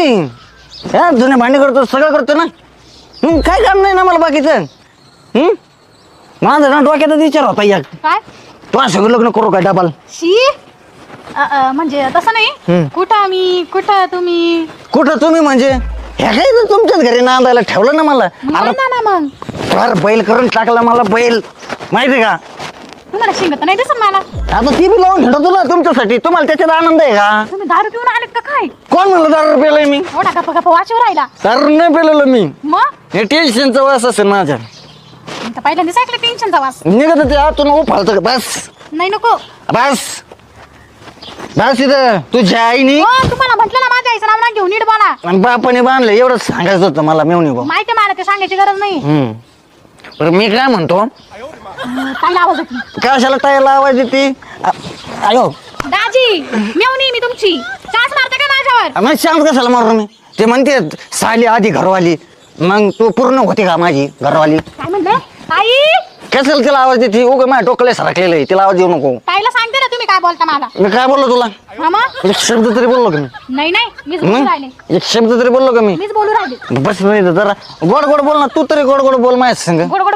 मी हा जुने भांडे करतो सगळं करतो ना. मग काय काम नाही ना मला बाकीचं. माझं ना डोक्यातच विचार होता एक काय तुला सगळं लग्न करू काय डबाल. शी म्हणजे तसं नाही. कुठं तुम्ही कुठं तुम्ही म्हणजे हे काय तर तुमच्याच घरी नांदायला ठेवलं ना मला. म्हणा ना मग फार बैल करून टाकला मला बैल माहिती का. तुम्हाला शिंगत नाही दिसत मला. आता ती बी लावून ठेवतो ना तुमच्यासाठी. तुम्हाला त्याच्यात आनंद आहे का. तुम्ही दारू पिऊन आलेत का काय. कोण म्हणलं दारू पेलय मी. एवढा गप्पा गप्पा वाचवर राहिला दारू नाही पेलेलं मी. मग हे टेन्शनचा वास असेल माझ्या. पहिल्यांदाच ऐकलं टेन्शनचा वास. निघत ते आतून उफाळतं बस नाही नको. बस बस इथं तुझ्या आईनी तुम्हाला म्हटलं ना माझ्या आईचं नाव ना घेऊन नीट बोला. आणि बापाने बांधलं एवढं सांगायचं होतं मला मेवणी भाऊ. माहिती मला ते सांगायची गरज नाही. बरं मी काय म्हणतो काय आवाज येते. कशाला ताईला आवाज येते. अयो दाजी मेवणी मी तुमची चाच मारते का माझ्यावर. मग शांत कशाला मारू मी. ते म्हणते साली आधी घरवाली मग तू पूर्ण होती का माझी घरवाली. काय म्हणलं ताई. कशाला तिला आवाज देते. उगा माझ्या डोक्याला सरकलेलं आहे. तिला आवाज देऊ नको. ताईला सांगते ना तुम्ही काय बोलता मला. मी काय बोललो तुला. हा मग एक शब्द तरी बोललो का मी. नाही मीच बोलू राहिले. एक शब्द तरी बोललो का मी. मीच बोलू राहिले. बस नाही जरा गोड गोड बोल ना. तू तरी गोड गोड बोल माझ्या संग. गोड गोड